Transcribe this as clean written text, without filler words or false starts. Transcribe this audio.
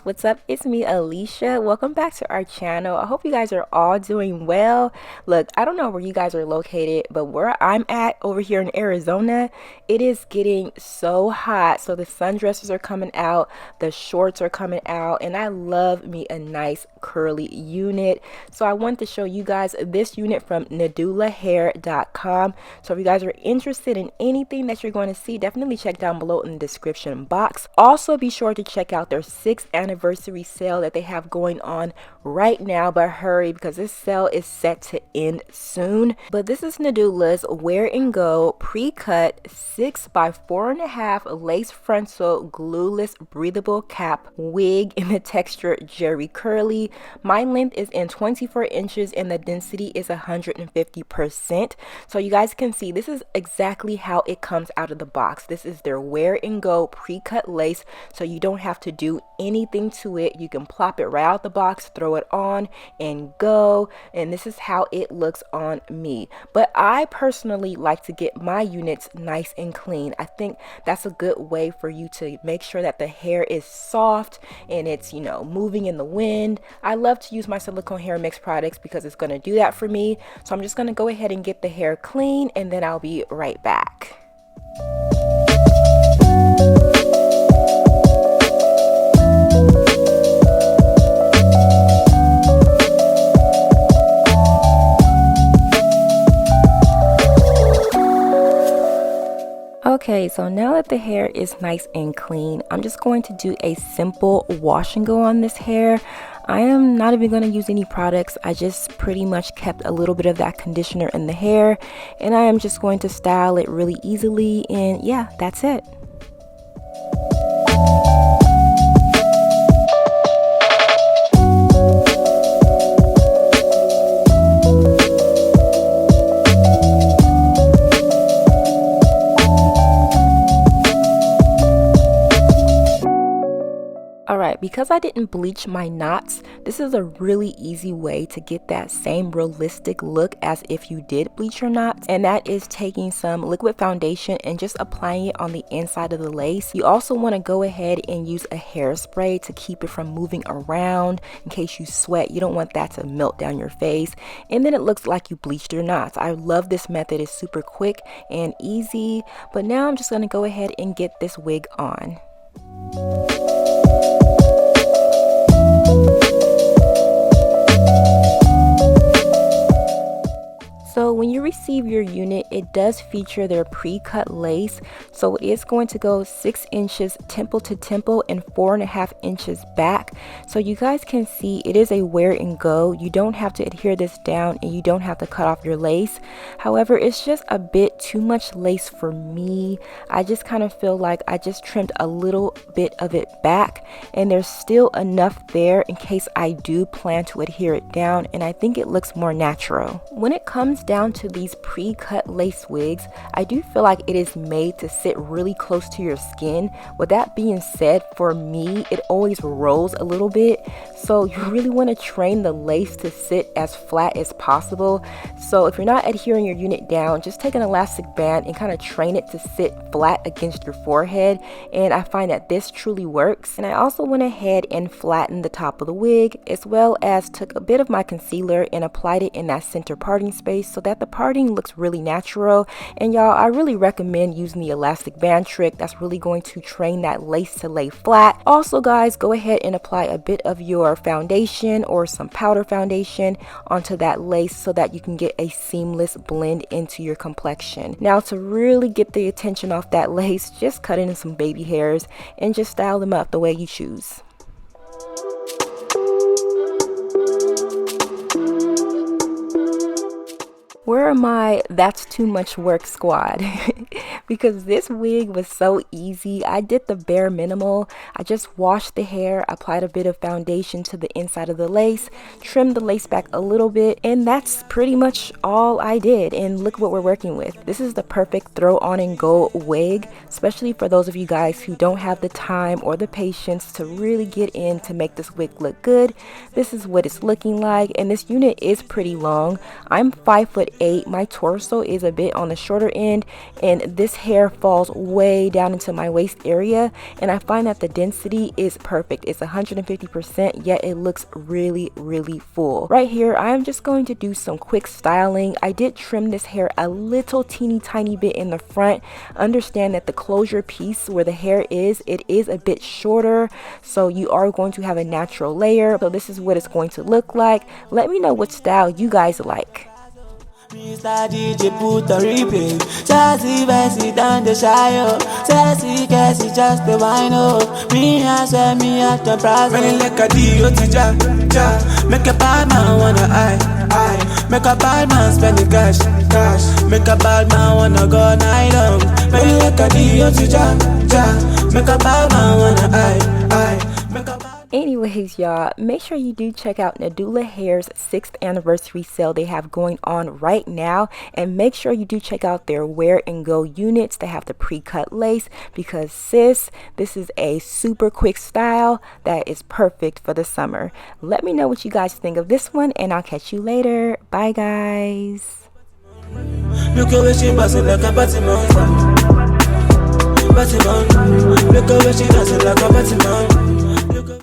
what's up? It's me, Alicia. Welcome back to our channel. I hope you guys are all doing well. Look, I don't know where you guys are located, but where I'm at over here in Arizona, it is getting so hot. So the sundresses are coming out, the shorts are coming out, and I love me a nice curly unit. So I want to show you guys this unit from NadulaHair.com. So if you guys are interested in anything that you're going to see, definitely check down below in the description box. Also be sure to check out their 6th anniversary sale that they have going on right now, but hurry because this sale is set to end soon. But this is Nadula's Wear&Go pre-cut 6x4.5 lace frontal glueless breathable cap wig in the texture Jerry Curly. My length is in 24 inches and the density is 150%. So you guys can see this is exactly how it comes out of the box. This is their Wear&Go pre-cut lace, so you don't have to do anything to it. You can plop it right out the box, throw it on and go, and this is how it looks on me. But I personally like to get my units nice and clean. I think that's a good way for you to make sure that the hair is soft and it's, you know, moving in the wind. I love to use my silicone hair mix products because it's going to do that for me. So I'm just going to go ahead and get the hair clean and then I'll be right back. Okay, so now that the hair is nice and clean, I'm just going to do a simple wash and go on this hair. I am not even going to use any products. I just pretty much kept a little bit of that conditioner in the hair, and I am just going to style it really easily, and yeah, that's it. Alright, because I didn't bleach my knots, this is a really easy way to get that same realistic look as if you did bleach your knots, and that is taking some liquid foundation and just applying it on the inside of the lace. You also want to go ahead and use a hairspray to keep it from moving around in case you sweat. You don't want that to melt down your face, and then it looks like you bleached your knots. I love this method. It's super quick and easy. But now I'm just going to go ahead and get this wig on. So when you receive your unit, it does feature their pre-cut lace. So it's going to go 6 inches temple to temple and 4.5 inches back. So you guys can see it is a Wear&Go. You don't have to adhere this down and you don't have to cut off your lace. However, it's just a bit too much lace for me. I just kind of feel like I just trimmed a little bit of it back, and there's still enough there in case I do plan to adhere it down, and I think it looks more natural. When it comes down to these pre-cut lace wigs, I do feel like it is made to sit really close to your skin. With that being said, for me, it always rolls a little bit, so you really want to train the lace to sit as flat as possible. So if you're not adhering your unit down, just take an elastic band and kind of train it to sit flat against your forehead, and I find that this truly works. And I also went ahead and flattened the top of the wig, as well as took a bit of my concealer and applied it in that center parting space so that the parting looks really natural. And y'all, I really recommend using the elastic band trick. That's really going to train that lace to lay flat. Also guys, go ahead and apply a bit of your foundation or some powder foundation onto that lace so that you can get a seamless blend into your complexion. Now to really get the attention off that lace, just cut in some baby hairs and just style them up the way you choose. Where are my that's too much work squad? Because this wig was so easy. I did the bare minimal. I just washed the hair, applied a bit of foundation to the inside of the lace, trimmed the lace back a little bit, and that's pretty much all I did. And look what we're working with. This is the perfect throw on and go wig, especially for those of you guys who don't have the time or the patience to really get in to make this wig look good. This is what it's looking like, and this unit is pretty long. I'm 5'8". My torso is a bit on the shorter end, and this hair falls way down into my waist area, and I find that the density is perfect. It's 150%, yet it looks really full. Right here, I'm just going to do some quick styling. I did trim this hair a little teeny tiny bit in the front. Understand that the closure piece where the hair is, it is a bit shorter, so you are going to have a natural layer. So this is what it's going to look like. Let me know what style you guys like. Mr. DJ put a replay. Sassy Bessie down the Shire. Sassy Cassie just the wine up. Me and swear me at the price. When like a deal to ja. Make a bad man wanna I. Make a bad man spend the cash. Make a bad man wanna go night long. When like a deal to ja. Make a bad man wanna I. Make a bad. Anyways, y'all, make sure you do check out NadulaHair's 6th anniversary sale they have going on right now, and make sure you do check out their Wear&Go units. They have the pre-cut lace, because sis, this is a super quick style that is perfect for the summer. Let me know what you guys think of this one, and I'll catch you later. Bye guys. Look at where she bustin' like a Batman. Look at where she dancing like a Batman.